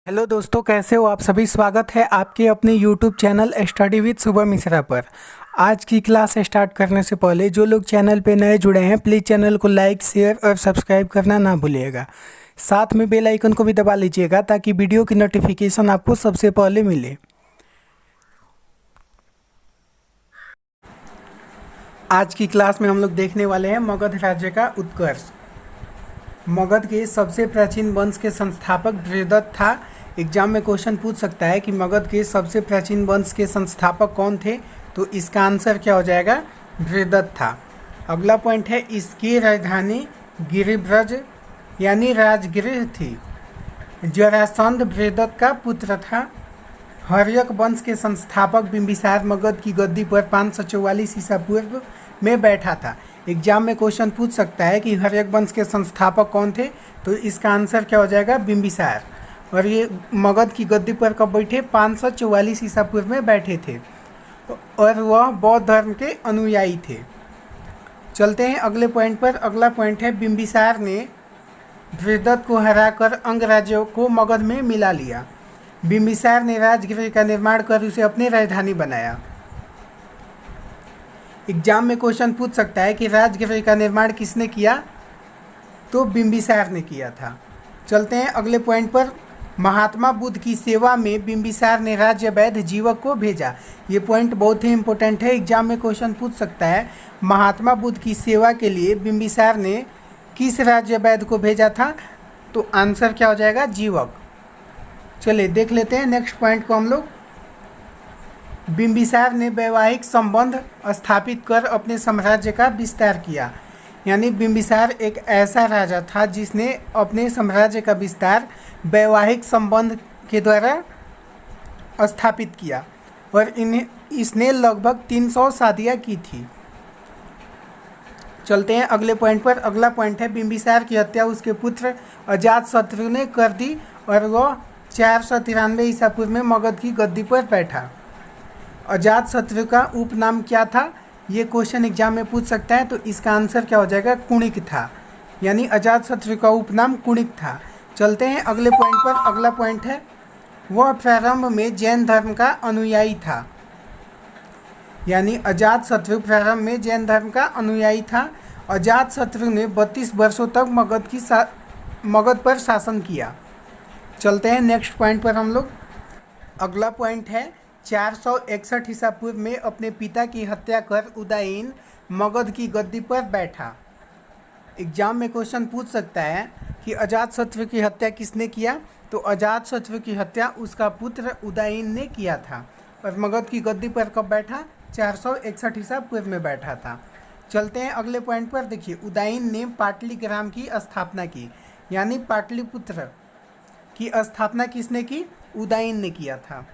Hello दोस्तों, कैसे हो आप सभी। स्वागत है आपके अपने YouTube channel study with Shubham Mishra पर। आज की क्लास स्टार्ट करने से पहले जो लोग चैनल पे नए जुड़े हैं प्लीज़ चैनल को लाइक शेयर और सब्सक्राइब करना ना भूलिएगा। साथ में बेल आइकन को भी दबा लीजिएगा ताकि वीडियो की नोटिफिकेशन आपको सबसे पहले मिले। आज की क्लास में हम लोग देखने वाले हैं मगध राज्य का उत्कर्ष। मगध के सबसे प्राचीन वंश के संस्थापक बृहदत्त था। एग्जाम में क्वेश्चन पूछ सकता है कि मगध के सबसे प्राचीन वंश के संस्थापक कौन थे, तो इसका आंसर क्या हो जाएगा, बृहदत्त था। अगला पॉइंट है, इसकी राजधानी गिरिब्रज यानी राजगृह थी। जरासंध बृहदत्त का पुत्र था। हर्यक वंश के संस्थापक बिंबिसार मगध की गद्दी पर 544 ईसा पूर्व में बैठा था। एग्जाम में क्वेश्चन पूछ सकता है कि हर्यक वंश के संस्थापक कौन थे, तो इसका आंसर क्या हो जाएगा, बिंबिसार। और ये मगध की गद्दी पर कब बैठे, 544 ईसा पूर्व में बैठे थे और वह बौद्ध धर्म के अनुयायी थे। चलते हैं अगले पॉइंट पर। अगला पॉइंट है, बिंबिसार ने बृहदत्त को हराकर अंग राज्यों को मगध में मिला लिया। बिंबिसार ने राजगृह का निर्माण कर उसे अपनी राजधानी बनाया। एग्जाम में क्वेश्चन पूछ सकता है कि राजगृह का निर्माण किसने किया, तो बिंबिसार ने किया था। चलते हैं अगले पॉइंट पर। महात्मा बुद्ध की सेवा में बिंबिसार ने राज्य वैद्य जीवक को भेजा। ये पॉइंट बहुत ही इंपॉर्टेंट है, एग्जाम में क्वेश्चन पूछ सकता है महात्मा बुद्ध की सेवा के लिए बिंबिसार ने किस राज्य वैद्य को भेजा था, तो आंसर क्या हो जाएगा, जीवक। चलिए देख लेते हैं नेक्स्ट पॉइंट को हम लोग। बिंबिसार ने वैवाहिक संबंध स्थापित कर अपने साम्राज्य का विस्तार किया। यानी बिंबिसार एक ऐसा राजा था जिसने अपने साम्राज्य का विस्तार वैवाहिक संबंध के द्वारा स्थापित किया और इसने लगभग 300 शादियाँ की थी। चलते हैं अगले पॉइंट पर। अगला पॉइंट है, बिंबिसार की हत्या उसके पुत्र अजातशत्रु ने कर दी और वह 493 ईसा पूर्व में मगध की गद्दी पर बैठा। अजातशत्रु का उपनाम क्या था, ये क्वेश्चन एग्जाम में पूछ सकता है, तो इसका आंसर क्या हो जाएगा, कुणिक था। यानी अजातशत्रु का उपनाम कुणिक था। चलते हैं अगले पॉइंट पर। अगला पॉइंट है, वह प्रारंभ में जैन धर्म का अनुयायी था। यानी अजातशत्रु प्रारंभ में जैन धर्म का अनुयायी था। अजातशत्रु ने 32 वर्षों तक मगध पर शासन किया। चलते हैं नेक्स्ट पॉइंट पर हम लोग। अगला पॉइंट है, 461 ईसा पूर्व में अपने पिता की हत्या कर उदयीन मगध की गद्दी पर बैठा। एग्जाम में क्वेश्चन पूछ सकता है कि अजातशत्रु की हत्या किसने किया, तो अजातशत्रु की हत्या उसका पुत्र उदयीन ने किया था और मगध की गद्दी पर कब बैठा, 461 ईसा पूर्व में बैठा था। चलते हैं अगले पॉइंट पर। देखिए, उदयीन ने पाटलिग्राम की स्थापना की। यानी पाटलिपुत्र की स्थापना किसने की, उदयीन ने किया था।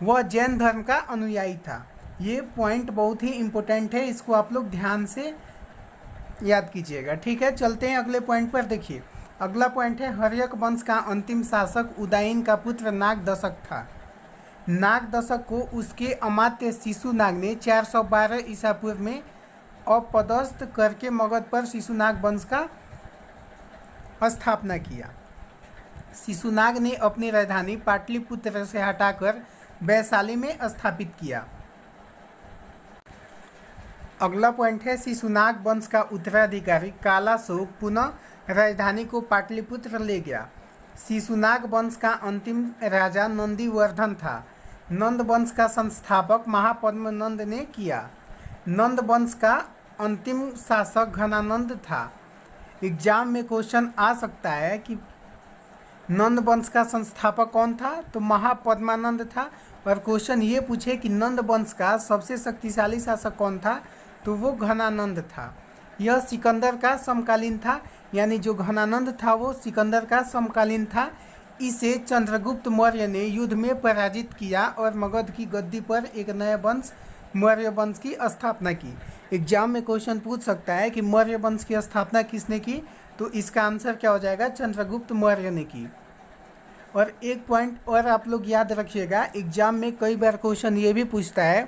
वह जैन धर्म का अनुयायी था। ये पॉइंट बहुत ही इम्पोर्टेंट है, इसको आप लोग ध्यान से याद कीजिएगा, ठीक है। चलते हैं अगले पॉइंट पर। देखिए, अगला पॉइंट है, हर्यक वंश का अंतिम शासक उदयीन का पुत्र नागदशक था। नागदशक को उसके अमात्य शिशुनाग ने 412 ईसा पूर्व में अपदस्थ करके मगध पर शिशुनाग वंश का स्थापना किया। शिशुनाग ने अपनी राजधानी पाटलिपुत्र से हटाकर वैशाली में स्थापित किया। अगला पॉइंट है, शिशुनाग वंश का उत्तराधिकारी कालाशोक पुनः राजधानी को पाटलिपुत्र ले गया। शिशुनाग वंश का अंतिम राजा नंदीवर्धन था। नंद वंश का संस्थापक महापद्मनंद ने किया। नंद वंश का अंतिम शासक घनानंद था। एग्जाम में क्वेश्चन आ सकता है कि नंद वंश का संस्थापक कौन था, तो महापद्मानंद था। और क्वेश्चन ये पूछे कि नंद वंश का सबसे शक्तिशाली शासक कौन था, तो वो घनानंद था। यह सिकंदर का समकालीन था। यानी जो घनानंद था वो सिकंदर का समकालीन था। इसे चंद्रगुप्त मौर्य ने युद्ध में पराजित किया और मगध की गद्दी पर एक नए वंश मौर्य वंश की स्थापना की। एग्जाम में क्वेश्चन पूछ सकता है कि मौर्य वंश की स्थापना किसने की, तो इसका आंसर क्या हो जाएगा, चंद्रगुप्त मौर्य ने की। और एक पॉइंट और आप लोग याद रखिएगा, एग्जाम में कई बार क्वेश्चन ये भी पूछता है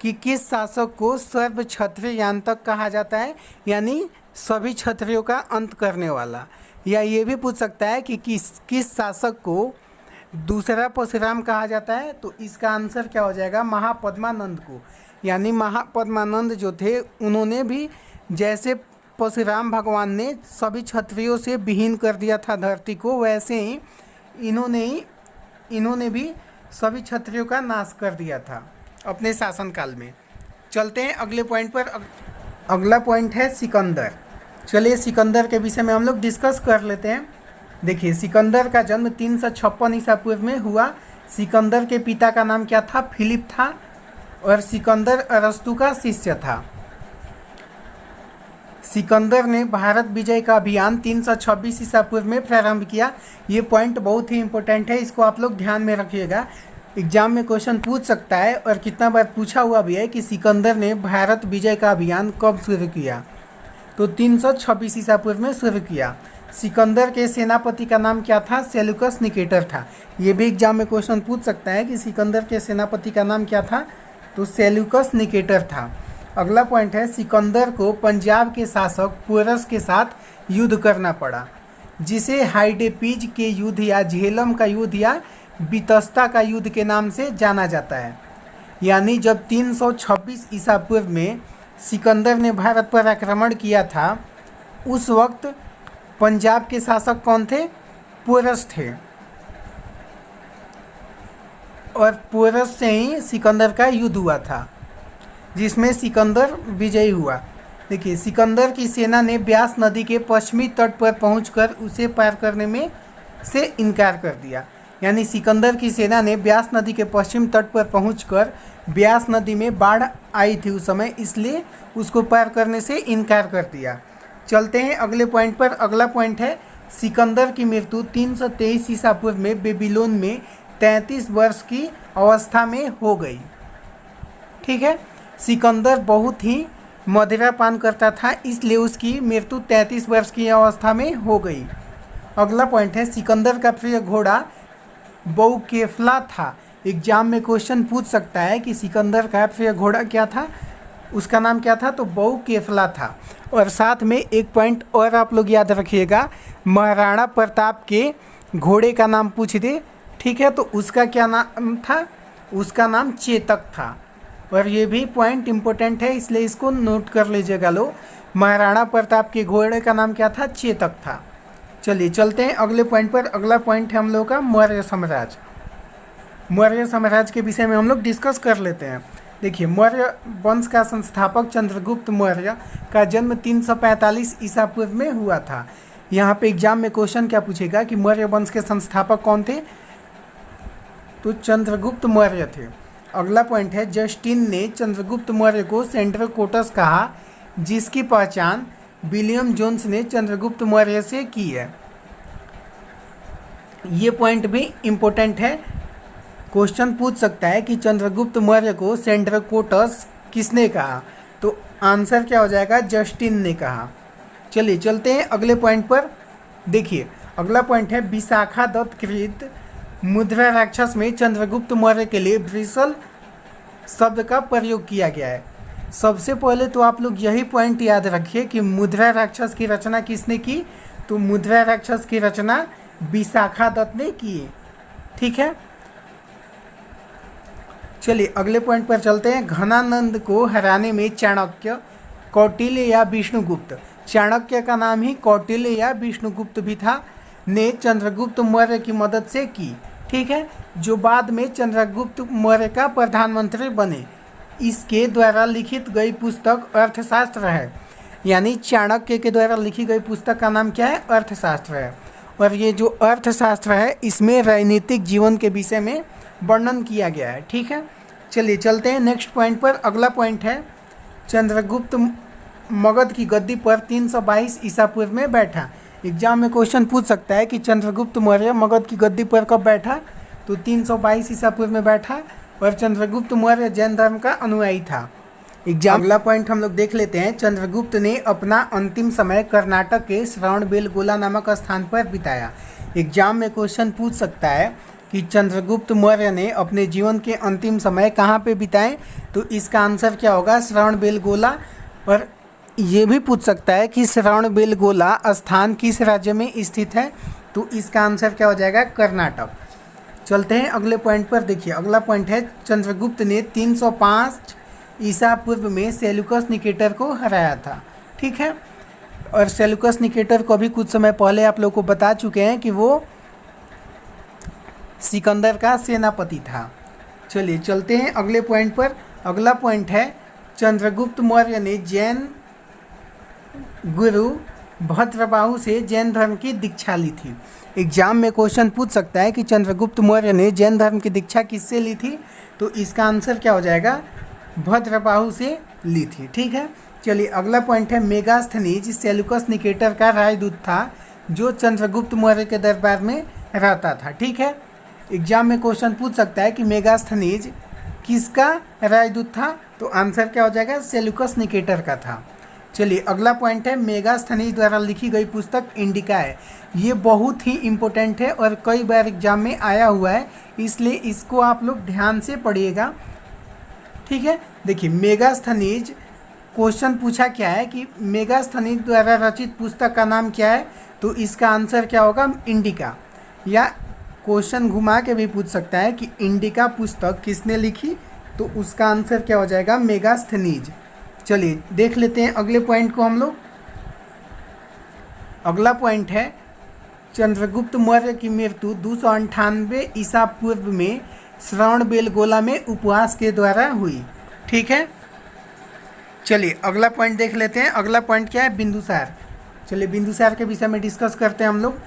कि किस शासक को सर्व क्षत्रिय यांतक कहा जाता है, यानी सभी क्षत्रियों का अंत करने वाला। या ये भी पूछ सकता है कि किस शासक को दूसरा परशुराम कहा जाता है, तो इसका आंसर क्या हो जाएगा, महापद्मानंद को। यानी महापद्मानंद जो थे उन्होंने भी जैसे परशुराम भगवान ने सभी क्षत्रियों से विहीन कर दिया था धरती को, वैसे ही इन्होंने भी सभी क्षत्रियों का नाश कर दिया था अपने शासनकाल में। चलते हैं अगले पॉइंट पर। अगला पॉइंट है सिकंदर। चलिए सिकंदर के विषय में हम लोग डिस्कस कर लेते हैं। देखिए सिकंदर का जन्म 356 ईसा पूर्व में हुआ। सिकंदर के पिता का नाम क्या था, फिलिप था, और सिकंदर अरस्तु का शिष्य था। सिकंदर ने भारत विजय का अभियान 326 ईसा पूर्व में प्रारंभ किया। ये पॉइंट बहुत ही इंपॉर्टेंट है, इसको आप लोग ध्यान में रखिएगा। एग्जाम में क्वेश्चन पूछ सकता है और कितना बार पूछा हुआ भी है कि सिकंदर ने भारत विजय का अभियान कब शुरू किया, तो 326 ईसा पूर्व में शुरू किया। सिकंदर के सेनापति का नाम क्या था, सेल्यूकस निकेटर था। ये भी एग्जाम में क्वेश्चन पूछ सकता है कि सिकंदर के सेनापति का नाम क्या था, तो सेल्यूकस निकेटर था। अगला पॉइंट है सिकंदर को पंजाब के शासक पोरस के साथ युद्ध करना पड़ा, जिसे हाइडेपीज के युद्ध या झेलम का युद्ध या बितस्ता का युद्ध के नाम से जाना जाता है। यानी जब 326 ईसा पूर्व में सिकंदर ने भारत पर आक्रमण किया था, उस वक्त पंजाब के शासक कौन थे, पोरस थे, और पोरस से ही सिकंदर का युद्ध हुआ था, जिसमें सिकंदर विजयी हुआ। देखिए सिकंदर की सेना ने ब्यास नदी के पश्चिमी तट पर पहुंचकर उसे पार करने में से इनकार कर दिया। यानी सिकंदर की सेना ने ब्यास नदी के पश्चिम तट पर पहुंचकर, ब्यास नदी में बाढ़ आई थी उस समय, इसलिए उसको पार करने से इनकार कर दिया। चलते हैं अगले पॉइंट पर। अगला पॉइंट है सिकंदर की मृत्यु 323 ईसा पूर्व में बेबीलोन में 33 वर्ष की अवस्था में हो गई। ठीक है, सिकंदर बहुत ही मदिरा पान करता था, इसलिए उसकी मृत्यु 33 वर्ष की अवस्था में हो गई। अगला पॉइंट है सिकंदर का प्रिय घोड़ा बौकेफला था। एग्जाम में क्वेश्चन पूछ सकता है कि सिकंदर का प्रिय घोड़ा क्या था, उसका नाम क्या था, तो बौकेफला था। और साथ में एक पॉइंट और आप लोग याद रखिएगा, महाराणा प्रताप के घोड़े का नाम पूछ दे, ठीक है, तो उसका क्या नाम था, उसका नाम चेतक था। और ये भी पॉइंट इम्पोर्टेंट है, इसलिए इसको नोट कर लीजिएगा लो। महाराणा प्रताप के घोड़े का नाम क्या था, चेतक था। चलिए चलते हैं अगले पॉइंट पर। अगला पॉइंट है हम लोग का मौर्य साम्राज्य। मौर्य साम्राज्य के विषय में हम लोग डिस्कस कर लेते हैं। देखिए मौर्य वंश का संस्थापक चंद्रगुप्त मौर्य का जन्म 345 ईसा पूर्व में हुआ था। यहाँ पे एग्जाम में क्वेश्चन क्या पूछेगा कि मौर्य वंश के संस्थापक कौन थे, तो चंद्रगुप्त मौर्य थे। अगला पॉइंट है जस्टिन ने चंद्रगुप्त मौर्य को सेंड्रोकोटस कहा, जिसकी पहचान विलियम जोन्स ने चंद्रगुप्त मौर्य से की है। ये पॉइंट भी इम्पोर्टेंट है, क्वेश्चन पूछ सकता है कि चंद्रगुप्त मौर्य को सेंड्रोकोटस किसने कहा, तो आंसर क्या हो जाएगा, जस्टिन ने कहा। चलिए चलते हैं अगले पॉइंट पर। देखिए अगला पॉइंट है विशाखा दत्त कृत मुद्रा राक्षस में चंद्रगुप्त मौर्य के लिए ब्रिसल शब्द का प्रयोग किया गया है। सबसे पहले तो आप लोग यही पॉइंट याद रखिए कि मुद्रा राक्षस की रचना किसने की, तो मुद्रा राक्षस की रचना विशाखा दत्त ने की है। ठीक है, चलिए अगले पॉइंट पर चलते हैं। घनानंद को हराने में चाणक्य, कौटिल्य या विष्णुगुप्त, चाणक्य का नाम ही कौटिल्य या विष्णुगुप्त भी था, ने चंद्रगुप्त मौर्य की मदद से की। ठीक है, जो बाद में चंद्रगुप्त मौर्य का प्रधानमंत्री बने। इसके द्वारा लिखित गई पुस्तक अर्थशास्त्र है। यानी चाणक्य के द्वारा लिखी गई पुस्तक का नाम क्या है, अर्थशास्त्र है। और ये जो अर्थशास्त्र है इसमें राजनीतिक जीवन के विषय में वर्णन किया गया है। ठीक है, चलिए चलते हैं नेक्स्ट पॉइंट पर। अगला पॉइंट है चंद्रगुप्त मगध की गद्दी पर 322 ईसा पूर्व में बैठा। एग्जाम में क्वेश्चन पूछ सकता है कि चंद्रगुप्त मौर्य मगध की गद्दी पर कब बैठा, तो 322 ईसा पूर्व में बैठा, और चंद्रगुप्त मौर्य जैन धर्म का अनुयायी था। एग्जाम अगला पॉइंट हम लोग देख लेते हैं। चंद्रगुप्त ने अपना अंतिम समय कर्नाटक के श्रवणबेलगोला नामक स्थान पर बिताया। एग्जाम में क्वेश्चन पूछ सकता है कि चंद्रगुप्त मौर्य ने अपने जीवन के अंतिम समय कहाँ पे बिताए, तो इसका आंसर क्या होगा, श्रवणबेलगोला। और ये भी पूछ सकता है कि श्रवणबेलगोला स्थान किस राज्य में स्थित है, तो इसका आंसर क्या हो जाएगा, कर्नाटक। चलते हैं अगले पॉइंट पर। देखिए अगला पॉइंट है चंद्रगुप्त ने 305 ईसा पूर्व में सेल्यूकस निकेटर को हराया था। ठीक है, और सेल्यूकस निकेटर को अभी कुछ समय पहले आप लोग को बता चुके हैं कि वो सिकंदर का सेनापति था। चलिए चलते हैं अगले पॉइंट पर। अगला पॉइंट है चंद्रगुप्त मौर्य ने जैन गुरु भद्रबाहु से जैन धर्म की दीक्षा ली थी। एग्जाम में क्वेश्चन पूछ सकता है कि चंद्रगुप्त मौर्य ने जैन धर्म की दीक्षा किससे ली थी, तो इसका आंसर क्या हो जाएगा, भद्रबाहु से ली थी। ठीक है, चलिए अगला पॉइंट है मेगास्थनीज सेल्यूकस निकेटर का राजदूत था जो चंद्रगुप्त मौर्य के दरबार में रहता था। ठीक है, एग्जाम में क्वेश्चन पूछ सकता है कि मेगास्थनीज किसका राजदूत था, तो आंसर क्या हो जाएगा, सेल्यूकस निकेटर का था। चलिए अगला पॉइंट है मेगास्थनीज द्वारा लिखी गई पुस्तक इंडिका है। ये बहुत ही इम्पोर्टेंट है और कई बार एग्जाम में आया हुआ है, इसलिए इसको आप लोग ध्यान से पढ़िएगा। ठीक है, देखिए मेगास्थनीज क्वेश्चन पूछा क्या है कि मेगास्थनीज द्वारा रचित पुस्तक का नाम क्या है, तो इसका आंसर क्या होगा, इंडिका। या क्वेश्चन घुमा के भी पूछ सकता है कि इंडिका पुस्तक किसने लिखी, तो उसका आंसर क्या हो जाएगा, मेगास्थनीज। चलिए देख लेते हैं अगले पॉइंट को हम लोग। अगला पॉइंट है चंद्रगुप्त मौर्य की मृत्यु 298 ईसा पूर्व में श्रवणबेलगोला में उपवास के द्वारा हुई। ठीक है, चलिए अगला पॉइंट देख लेते हैं। अगला पॉइंट क्या है, बिंदुसार। चलिए बिंदुसार के विषय में डिस्कस करते हैं हम लोग।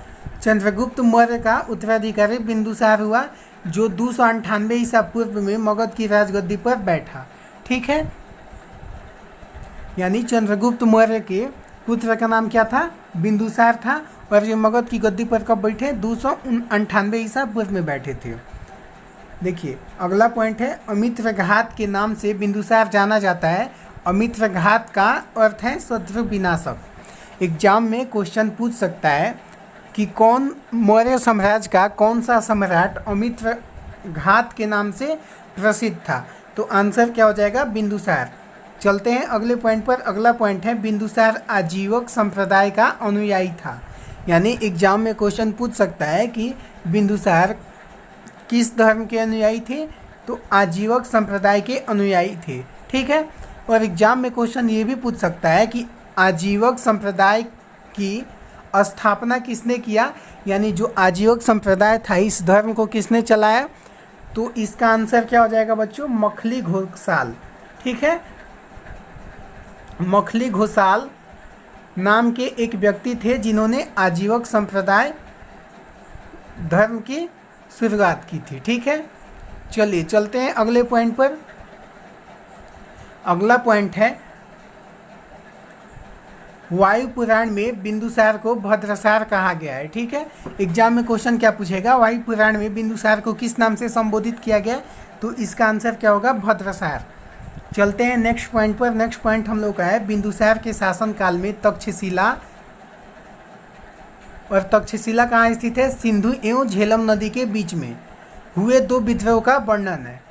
चंद्रगुप्त मौर्य का उत्तराधिकारी बिंदुसार हुआ जो 298 ईसा पूर्व में मगध की राजगद्दी पर बैठा। ठीक है, यानी चंद्रगुप्त मौर्य के पुत्र का नाम क्या था, बिंदुसार था, और ये मगध की गद्दी पर कब बैठे, 298 ईसा पूर्व में बैठे थे। देखिए अगला पॉइंट है अमित्रघात के नाम से बिंदुसार जाना जाता है। अमित्रघात का अर्थ है शत्रु विनाशक। एग्जाम में क्वेश्चन पूछ सकता है कि कौन मौर्य साम्राज्य का कौन सा सम्राट अमित्रघात के नाम से प्रसिद्ध था, तो आंसर क्या हो जाएगा, बिंदुसार। चलते हैं अगले पॉइंट पर। अगला पॉइंट है बिंदुसार आजीवक संप्रदाय का अनुयायी था। यानी एग्जाम में क्वेश्चन पूछ सकता है कि बिंदुसार किस धर्म के अनुयायी थे, तो आजीवक संप्रदाय के अनुयायी थे। ठीक है, और एग्जाम में क्वेश्चन ये भी पूछ सकता है कि आजीवक संप्रदाय की स्थापना किसने किया, यानी जो आजीवक संप्रदाय था इस धर्म को किसने चलाया, तो इसका आंसर क्या हो जाएगा बच्चों, मखली घोषाल। ठीक है, मखली घोषाल नाम के एक व्यक्ति थे जिन्होंने आजीवक संप्रदाय धर्म की शुरुआत की थी। ठीक है, चलिए चलते हैं अगले पॉइंट पर। अगला पॉइंट है वायु पुराण में बिंदुसार को भद्रसार कहा गया है। ठीक है, एग्जाम में क्वेश्चन क्या पूछेगा, वायु पुराण में बिंदुसार को किस नाम से संबोधित किया गया, तो इसका आंसर क्या होगा, भद्रसार। चलते हैं नेक्स्ट पॉइंट पर। नेक्स्ट पॉइंट हम लोग का है बिंदुसार के शासनकाल में तक्षशिला, और तक्षशिला कहाँ स्थित है, सिंधु एवं झेलम नदी के बीच में हुए 2 विद्रोह का वर्णन है।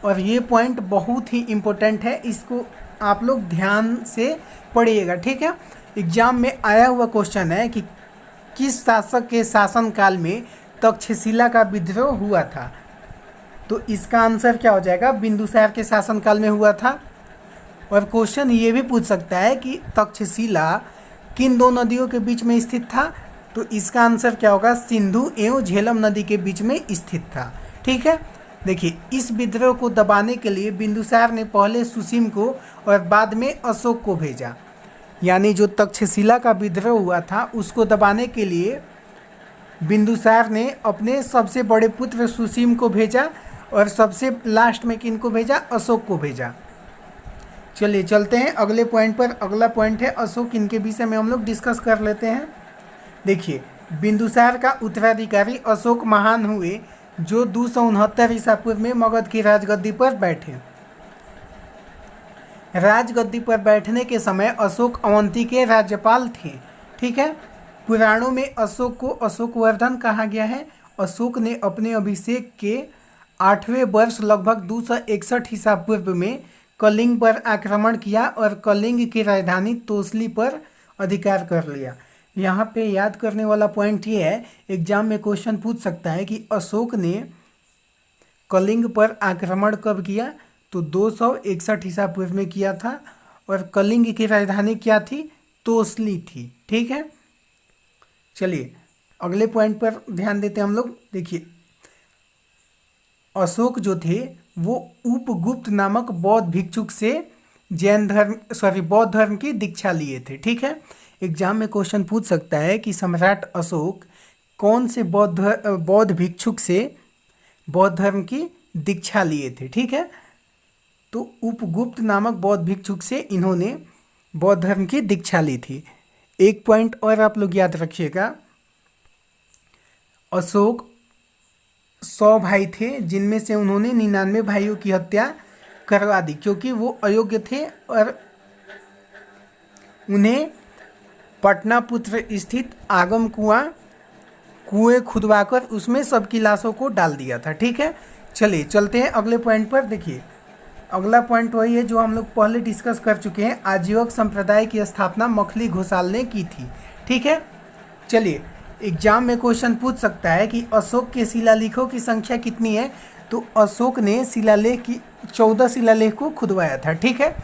और ये पॉइंट बहुत ही इम्पोर्टेंट है, इसको आप लोग ध्यान से पढ़िएगा। ठीक है, एग्जाम में आया हुआ क्वेश्चन है कि किस शासक के शासनकाल में तक्षशिला का विद्रोह हुआ था, तो इसका आंसर क्या हो जाएगा, बिंदुसार के शासनकाल में हुआ था। और क्वेश्चन ये भी पूछ सकता है कि तक्षशिला किन 2 नदियों के बीच में स्थित था, तो इसका आंसर क्या होगा, सिंधु एवं झेलम नदी के बीच में स्थित था। ठीक है, देखिए इस विद्रोह को दबाने के लिए बिंदुसार ने पहले सुसीम को और बाद में अशोक को भेजा। यानी जो तक्षशिला का विद्रोह हुआ था उसको दबाने के लिए बिंदुसार ने अपने सबसे बड़े पुत्र सुसीम को भेजा और सबसे लास्ट में किन को भेजा, अशोक को भेजा। चलिए चलते हैं अगले पॉइंट पर। अगला पॉइंट है अशोक, इनके विषय में हम लोग डिस्कस कर लेते हैं। देखिए बिंदुसार का उत्तराधिकारी अशोक महान हुए जो 269 ईसा पूर्व में मगध की राजगद्दी पर बैठे। राजगद्दी पर बैठने के समय अशोक अवंती के राज्यपाल थे। ठीक है, पुराणों में अशोक को अशोकवर्धन कहा गया है। अशोक ने अपने अभिषेक के 8वें वर्ष लगभग 261 ईसा पूर्व में कलिंग पर आक्रमण किया और कलिंग की राजधानी तोसली पर अधिकार कर लिया। यहाँ पे याद करने वाला पॉइंट ये है, एग्जाम में क्वेश्चन पूछ सकता है कि अशोक ने कलिंग पर आक्रमण कब किया, तो 261 ईसा पूर्व में किया था। और कलिंग की राजधानी क्या थी, तोसली थी। ठीक है, चलिए अगले पॉइंट पर ध्यान देते हैं हम लोग। देखिए अशोक जो थे वो उपगुप्त नामक बौद्ध भिक्षुक से बौद्ध धर्म की दीक्षा लिए थे। ठीक है, एग्जाम में क्वेश्चन पूछ सकता है कि सम्राट अशोक कौन से बौद्ध भिक्षुक से बौद्ध धर्म की दीक्षा लिए थे। ठीक है, तो उपगुप्त नामक बौद्ध भिक्षुक से इन्होंने बौद्ध धर्म की दीक्षा ली थी। एक पॉइंट और आप लोग याद रखिएगा, अशोक 100 भाई थे जिनमें से उन्होंने 99 भाइयों की हत्या करवा दी क्योंकि वो अयोग्य थे और उन्हें पटनापुत्र स्थित आगम कुएं खुदवाकर उसमें सबकी लाशों को डाल दिया था। ठीक है, चलिए चलते हैं अगले पॉइंट पर। देखिए अगला पॉइंट वही है जो हम लोग पहले डिस्कस कर चुके हैं, आजीवक संप्रदाय की स्थापना मखली घोषाल ने की थी। ठीक है, चलिए एग्जाम में क्वेश्चन पूछ सकता है कि अशोक के शिलालेखों की संख्या कितनी है, तो अशोक ने 14 शिलालेख को खुदवाया था। ठीक है,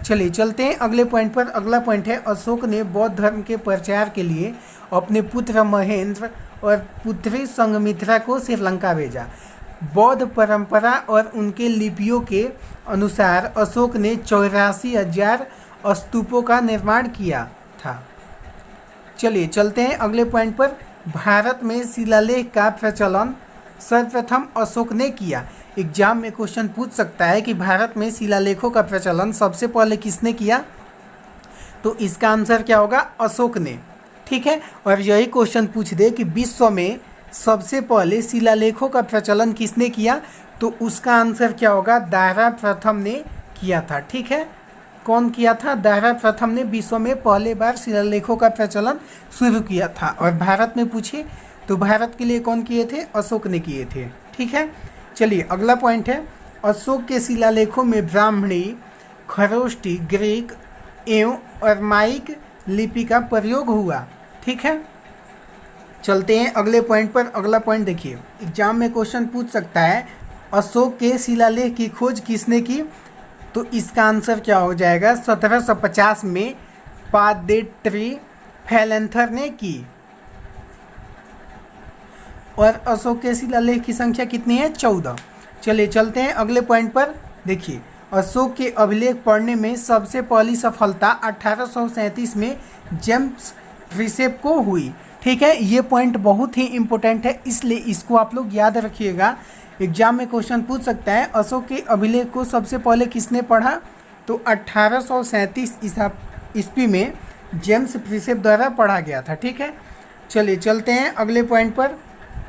चलिए चलते हैं अगले पॉइंट पर। अगला पॉइंट है, अशोक ने बौद्ध धर्म के प्रचार के लिए अपने पुत्र महेंद्र और पुत्री संघमित्रा को श्रीलंका भेजा। बौद्ध परंपरा और उनके लिपियों के अनुसार अशोक ने 84,000 स्तूपों का निर्माण किया था। चलिए चलते हैं अगले पॉइंट पर। भारत में शिलालेख का प्रचलन सर्वप्रथम अशोक ने किया। एग्जाम में क्वेश्चन पूछ सकता है कि भारत में शिलालेखों का प्रचलन सबसे पहले किसने किया, तो इसका आंसर क्या होगा, अशोक ने। ठीक है, और यही क्वेश्चन पूछ दे कि विश्व में सबसे पहले शिलालेखों का प्रचलन किसने किया, तो उसका आंसर क्या होगा, दारा प्रथम ने किया था। ठीक है, कौन किया था, दारा प्रथम ने विश्व में पहले बार शिलालेखों का प्रचलन शुरू किया था। और भारत में पूछे तो भारत के लिए कौन किए थे, अशोक ने किए थे। ठीक है, चलिए अगला पॉइंट है, अशोक के शिलालेखों में ब्राह्मणी, खरोष्टी, ग्रीक एवं अरमाइक लिपि का प्रयोग हुआ। ठीक है, चलते हैं अगले पॉइंट पर। अगला पॉइंट देखिए, एग्जाम में क्वेश्चन पूछ सकता है अशोक के शिलालेख की खोज किसने की, तो इसका आंसर क्या हो जाएगा, 1750 में पादेट्री फैलेंथर ने की। और अशोक के शिलालेख की संख्या कितनी है, 14। चलिए चलते हैं अगले पॉइंट पर। देखिए अशोक के अभिलेख पढ़ने में सबसे पहली सफलता 1837 में जेम्स प्रिसेप को हुई। ठीक है, ये पॉइंट बहुत ही इंपॉर्टेंट है, इसलिए इसको आप लोग याद रखिएगा। एग्जाम में क्वेश्चन पूछ सकता है अशोक के अभिलेख को सबसे पहले किसने पढ़ा, तो 1837 ईस्वी में जेम्स प्रिसेप द्वारा पढ़ा गया था। ठीक है, चलिए चलते हैं अगले पॉइंट पर।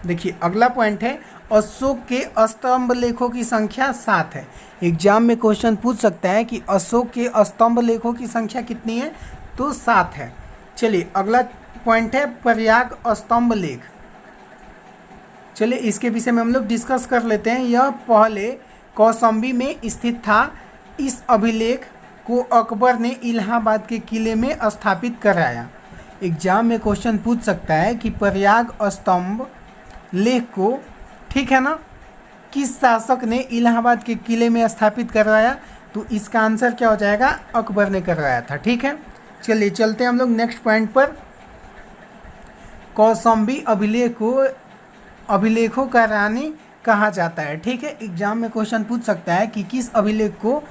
देखिए अगला पॉइंट है, अशोक के स्तंभ लेखों की संख्या 7 है। एग्जाम में क्वेश्चन पूछ सकता है कि अशोक के स्तंभ लेखों की संख्या कितनी है, तो 7 है। चलिए अगला पॉइंट है प्रयाग स्तंभ लेख। चलिए इसके विषय में हम लोग डिस्कस कर लेते हैं। यह पहले कौशाम्बी में स्थित था। इस अभिलेख को अकबर ने इलाहाबाद के किले में स्थापित कराया। एग्जाम में क्वेश्चन पूछ सकता है कि प्रयाग स्तंभ लेख को, ठीक है ना, किस शासक ने इलाहाबाद के किले में स्थापित करवाया, तो इसका आंसर क्या हो जाएगा, अकबर ने करवाया था। ठीक है, चलिए चलते हैं हम लोग नेक्स्ट पॉइंट पर। कौशाम्बी अभिलेखों का रानी कहा जाता है। ठीक है, एग्जाम में क्वेश्चन पूछ सकता है कि किस अभिलेख को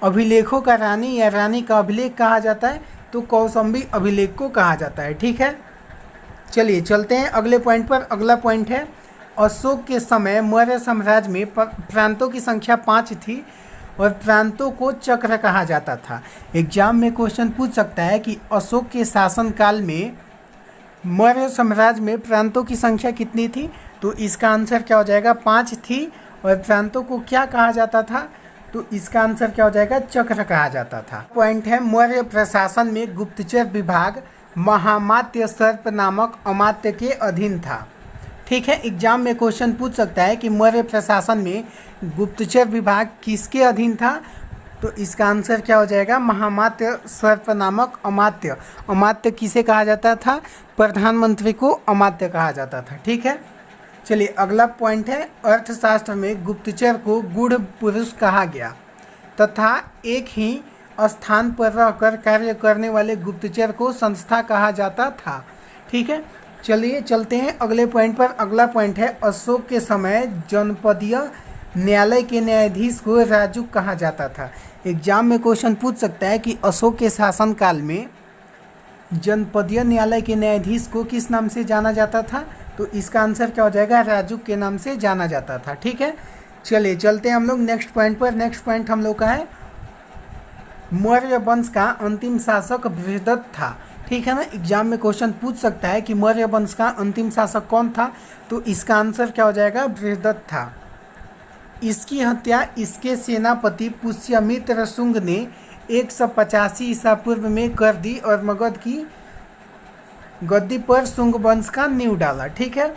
अभिलेखों का रानी या रानी का अभिलेख कहा जाता है, तो कौशाम्बी अभिलेख को कहा जाता है। ठीक है, चलिए चलते हैं अगले पॉइंट पर। अगला पॉइंट है, अशोक के समय मौर्य साम्राज्य में प्रांतों की संख्या 5 थी और प्रांतों को चक्र कहा जाता था। एग्जाम में क्वेश्चन पूछ सकता है कि अशोक के शासनकाल में मौर्य साम्राज्य में प्रांतों की संख्या कितनी थी, तो इसका आंसर क्या हो जाएगा, 5 थी। और प्रांतों को क्या कहा जाता था, तो इसका आंसर क्या हो जाएगा, चक्र कहा जाता था। पॉइंट है, मौर्य प्रशासन में गुप्तचर विभाग महामात्य सर्प नामक अमात्य के अधीन था। ठीक है, एग्जाम में क्वेश्चन पूछ सकता है कि मौर्य प्रशासन में गुप्तचर विभाग किसके अधीन था, तो इसका आंसर क्या हो जाएगा? महामात्य सर्प नामक अमात्य। अमात्य किसे कहा जाता था? प्रधानमंत्री को अमात्य कहा जाता था। ठीक है, चलिए अगला पॉइंट है, अर्थशास्त्र में गुप्तचर को गूढ़ पुरुष कहा गया तथा एक ही स्थान पर रहकर कार्य करने वाले गुप्तचर को संस्था कहा जाता था। ठीक है, चलिए चलते हैं अगले पॉइंट पर। अगला पॉइंट है, अशोक के समय जनपदीय न्यायालय के न्यायाधीश को राजुक कहा जाता था। एग्जाम में क्वेश्चन पूछ सकता है कि अशोक के शासनकाल में जनपदीय न्यायालय के न्यायाधीश को किस नाम से जाना जाता था? तो इसका आंसर क्या हो जाएगा? राजुक के नाम से जाना जाता था। ठीक है, चलिए चलते हैं हम लोग नेक्स्ट पॉइंट पर। नेक्स्ट पॉइंट हम लोग का है, मौर्य वंश का अंतिम शासक बृहदत्त था। ठीक है ना, एग्जाम में क्वेश्चन पूछ सकता है कि मौर्य वंश का अंतिम शासक कौन था? तो इसका आंसर क्या हो जाएगा? बृहदत्त था। इसकी हत्या इसके सेनापति पुष्यमित्र शुंग ने 185 ईसा पूर्व में कर दी और मगध की गद्दी पर शुंग वंश का नींव डाला। ठीक है,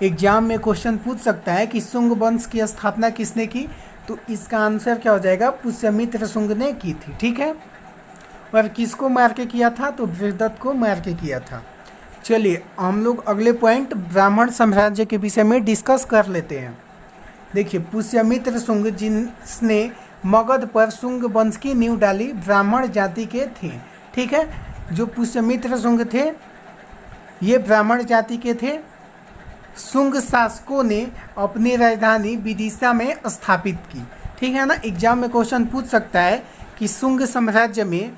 एग्जाम में क्वेश्चन पूछ सकता है कि शुंग वंश की स्थापना किसने की? तो इसका आंसर क्या हो जाएगा? पुष्यमित्र शुंग ने की थी। ठीक है, और किसको मार के किया था? तो बृहदत्त को मार के किया था। चलिए हम लोग अगले पॉइंट ब्राह्मण साम्राज्य के विषय में डिस्कस कर लेते हैं। देखिए, पुष्यमित्र शुंग जिसने मगध पर शुंग वंश की नींव डाली, ब्राह्मण जाति के थे। ठीक है, जो पुष्यमित्र शुंग थे ये ब्राह्मण जाति के थे। शुंग शासकों ने अपनी राजधानी विदिशा में स्थापित की। ठीक है ना, एग्जाम में क्वेश्चन पूछ सकता है कि शुंग साम्राज्य में,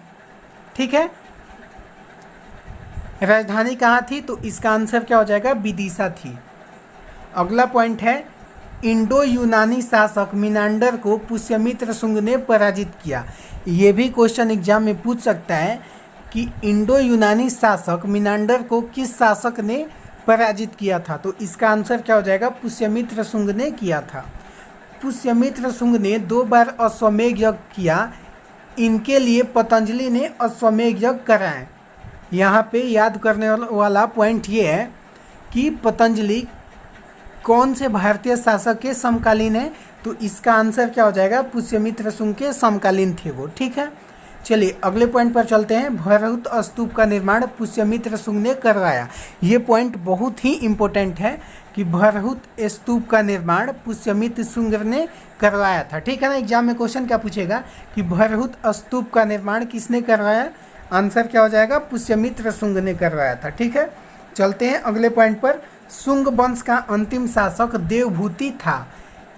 ठीक है, राजधानी कहाँ थी? तो इसका आंसर क्या हो जाएगा? विदिशा थी। अगला पॉइंट है, इंडो यूनानी शासक मिनांडर को पुष्यमित्र शुंग ने पराजित किया। ये भी क्वेश्चन एग्जाम में पूछ सकता है कि इंडो यूनानी शासक मिनांडर को किस शासक ने पराजित किया था? तो इसका आंसर क्या हो जाएगा? पुष्यमित्र शुंग ने किया था। पुष्यमित्र शुंग ने 2 बार अश्वमेध यज्ञ किया। इनके लिए पतंजलि ने अश्वमेध यज्ञ कराए। यहाँ पे याद करने वाला पॉइंट ये है कि पतंजलि कौन से भारतीय शासक के समकालीन है? तो इसका आंसर क्या हो जाएगा? पुष्यमित्र शुंग के समकालीन थे वो। ठीक है, चलिए अगले पॉइंट पर चलते हैं। भरहुत स्तूप का निर्माण पुष्यमित्र शुंग ने करवाया। ये पॉइंट बहुत ही इम्पोर्टेंट है कि भरहुत स्तूप का निर्माण पुष्यमित्र शुंग ने करवाया था। ठीक है ना, एग्जाम में क्वेश्चन क्या पूछेगा कि भरहुत स्तूप का निर्माण किसने करवाया? आंसर क्या हो जाएगा? पुष्यमित्र शुंग ने करवाया था। ठीक है, चलते हैं अगले पॉइंट पर। शुंग वंश का अंतिम शासक देवभूति था।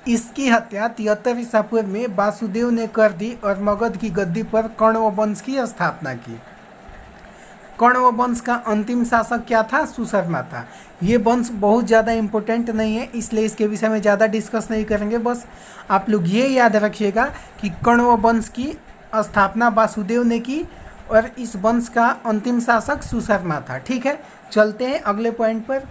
इसकी हत्या 73 ईसा पूर्व में वासुदेव ने कर दी और मगध की गद्दी पर कण्व वंश की स्थापना की। कण्व वंश का अंतिम शासक क्या था? सुशर्मा था। ये वंश बहुत ज़्यादा इम्पोर्टेंट नहीं है, इसलिए इसके विषय में ज़्यादा डिस्कस नहीं करेंगे। बस आप लोग ये याद रखिएगा कि कण्व वंश की स्थापना वासुदेव ने की और इस वंश का अंतिम शासक सुशर्मा था। ठीक है, चलते हैं अगले पॉइंट पर।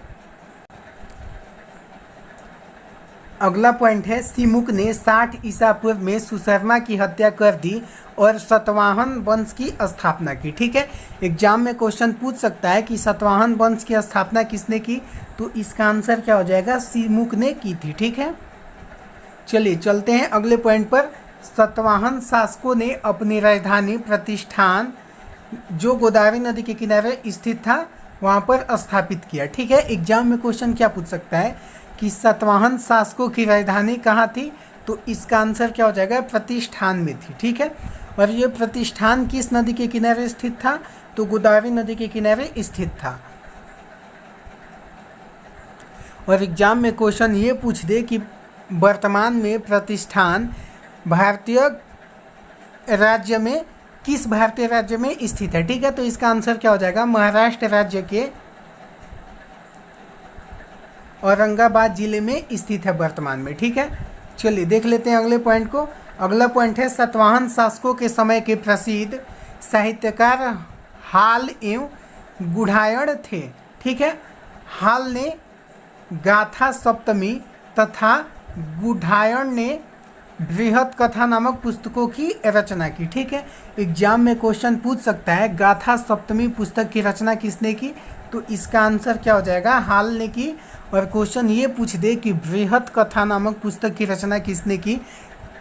अगला पॉइंट है, सिमुक ने 60 ईसा पूर्व में सुशर्मा की हत्या कर दी और सतवाहन वंश की स्थापना की। ठीक है, एग्जाम में क्वेश्चन पूछ सकता है कि सतवाहन वंश की स्थापना किसने की? तो इसका आंसर क्या हो जाएगा? सिमुक ने की थी। ठीक है, चलिए चलते हैं अगले पॉइंट पर। सतवाहन शासकों ने अपनी राजधानी प्रतिष्ठान जो गोदावरी नदी के किनारे स्थित था वहाँ पर स्थापित किया। ठीक है, एग्जाम में क्वेश्चन क्या पूछ सकता है कि सतवाहन शासकों की राजधानी कहाँ थी? तो इसका आंसर क्या हो जाएगा? प्रतिष्ठान में थी। ठीक है, और ये प्रतिष्ठान किस नदी के किनारे स्थित था? तो गोदावरी नदी के किनारे स्थित था। और एग्जाम में क्वेश्चन ये पूछ दे कि वर्तमान में प्रतिष्ठान भारतीय राज्य में किस भारतीय राज्य में स्थित है? ठीक है, तो इसका आंसर क्या हो जाएगा? महाराष्ट्र राज्य के औरंगाबाद जिले में स्थित है वर्तमान में। ठीक है, चलिए देख लेते हैं अगले पॉइंट को। अगला पॉइंट है, सतवाहन शासकों के समय के प्रसिद्ध साहित्यकार हाल एवं गुढ़ायण थे। ठीक है, हाल ने गाथा सप्तमी तथा गुढ़ायण ने बृहत कथा नामक पुस्तकों की रचना की। ठीक है, एग्जाम में क्वेश्चन पूछ सकता है गाथा सप्तमी पुस्तक की रचना किसने की? तो इसका आंसर क्या हो जाएगा? हाल ने की। और क्वेश्चन ये पूछ दे कि बृहत कथा नामक पुस्तक की रचना किसने की?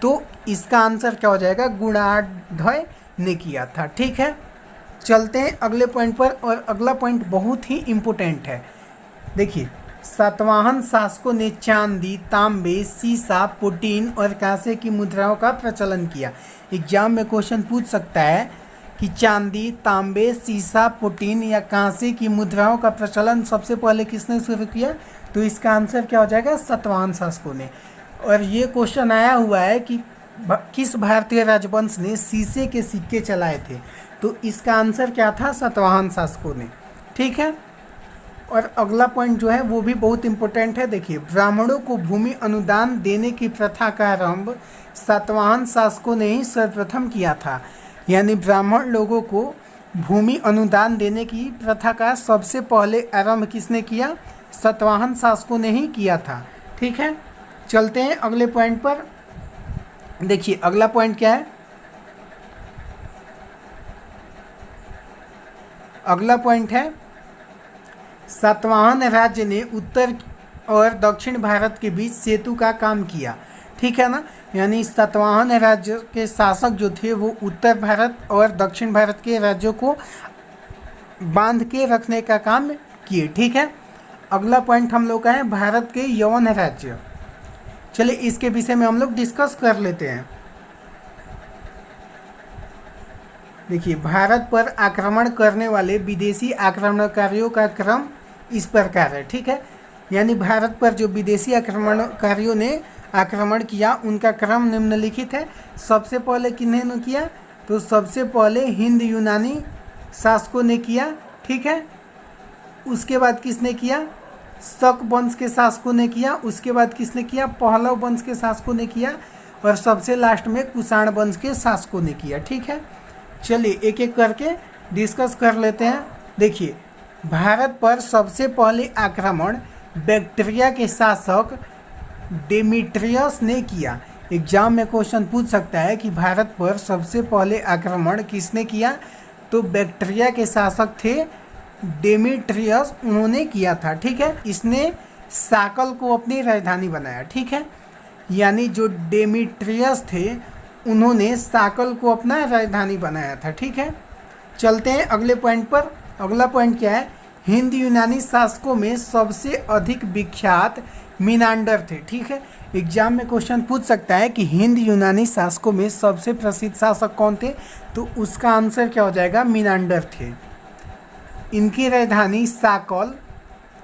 तो इसका आंसर क्या हो जाएगा, गुणाढ्य ने किया था। ठीक है, चलते हैं अगले पॉइंट पर, और अगला पॉइंट बहुत ही इम्पोर्टेंट है। देखिए, सातवाहन शासकों ने चांदी, तांबे, सीसा, पुटीन और कांसे की मुद्राओं का प्रचलन किया। एग्जाम में क्वेश्चन पूछ सकता है कि चांदी, तांबे, सीसा, पुटीन या कांसे की मुद्राओं का प्रचलन सबसे पहले किसने शुरू किया, तो इसका आंसर क्या हो जाएगा, सातवाहन शासकों ने। और ये क्वेश्चन आया हुआ है कि किस भारतीय राजवंश ने शीशे के सिक्के चलाए थे, तो इसका आंसर क्या था, सातवाहन शासकों ने। ठीक है, और अगला पॉइंट जो है वो भी बहुत इंपॉर्टेंट है। देखिए, ब्राह्मणों को भूमि अनुदान देने की प्रथा का आरंभ सातवाहन शासकों ने ही सर्वप्रथम किया था। यानी ब्राह्मण लोगों को भूमि अनुदान देने की प्रथा का सबसे पहले आरंभ किसने किया, सातवाहन शासकों ने ही किया था। ठीक है, चलते हैं अगले पॉइंट पर। देखिए, अगला पॉइंट क्या है, अगला पॉइंट है सातवाहन राज्य ने उत्तर और दक्षिण भारत के बीच सेतु का काम किया। ठीक है ना, यानी सातवाहन राज्य के शासक जो थे वो उत्तर भारत और दक्षिण भारत के राज्यों को बांध के रखने का काम किए। ठीक है, अगला पॉइंट हम लोग का है भारत के यवन राज्य। चलिए इसके विषय में हम लोग डिस्कस कर लेते हैं। देखिए, भारत पर आक्रमण करने वाले विदेशी आक्रमणकारियों का क्रम इस प्रकार है। ठीक है, यानी भारत पर जो विदेशी आक्रमणकारियों ने आक्रमण किया उनका क्रम निम्नलिखित है। सबसे पहले किन्होंने किया, तो सबसे पहले हिंद यूनानी शासकों ने किया। ठीक है, उसके बाद किसने किया, शक वंश के शासकों ने किया। उसके बाद किसने किया, पहलव वंश के शासकों ने किया। और सबसे लास्ट में कुषाण वंश के शासकों ने किया। ठीक है, चलिए एक एक करके डिस्कस कर लेते हैं। देखिए, भारत पर सबसे पहले आक्रमण बैक्ट्रिया के शासक डेमेट्रियस ने किया। एग्जाम में क्वेश्चन पूछ सकता है कि भारत पर सबसे पहले आक्रमण किसने किया, तो बैक्ट्रिया के शासक थे डेमेट्रियस, उन्होंने किया था। ठीक है, इसने साकल को अपनी राजधानी बनाया। ठीक है, यानी जो डेमेट्रियस थे उन्होंने साकल को अपना राजधानी बनाया था। ठीक है, चलते हैं अगले पॉइंट पर। अगला पॉइंट क्या है, हिंद यूनानी शासकों में सबसे अधिक विख्यात मिनांडर थे। ठीक है, एग्जाम में क्वेश्चन पूछ सकता है कि हिंद यूनानी शासकों में सबसे प्रसिद्ध शासक कौन थे, तो उसका आंसर क्या हो जाएगा, मिनांडर थे। इनकी राजधानी साकल,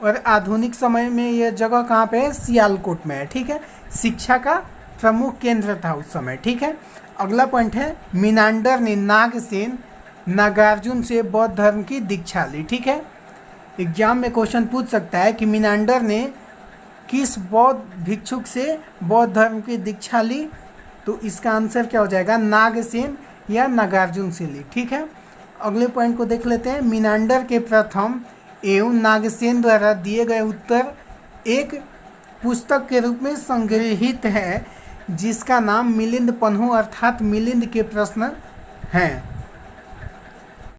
और आधुनिक समय में यह जगह कहाँ पे है, सियालकोट में है। ठीक है, शिक्षा का प्रमुख केंद्र था उस समय। ठीक है, अगला पॉइंट है मिनांडर ने नागसेन, नागार्जुन से बौद्ध धर्म की दीक्षा ली। ठीक है, एग्जाम में क्वेश्चन पूछ सकता है कि मिनांडर ने किस बौद्ध भिक्षुक से बौद्ध धर्म की दीक्षा ली, तो इसका आंसर क्या हो जाएगा, नागसेन या नागार्जुन से ली। ठीक है, अगले पॉइंट को देख लेते हैं। मिनांडर के प्रथम एवं नागसेन द्वारा दिए गए उत्तर एक पुस्तक के रूप में संग्रहित है, जिसका नाम मिलिंद पन्हु अर्थात मिलिंद के प्रश्न हैं।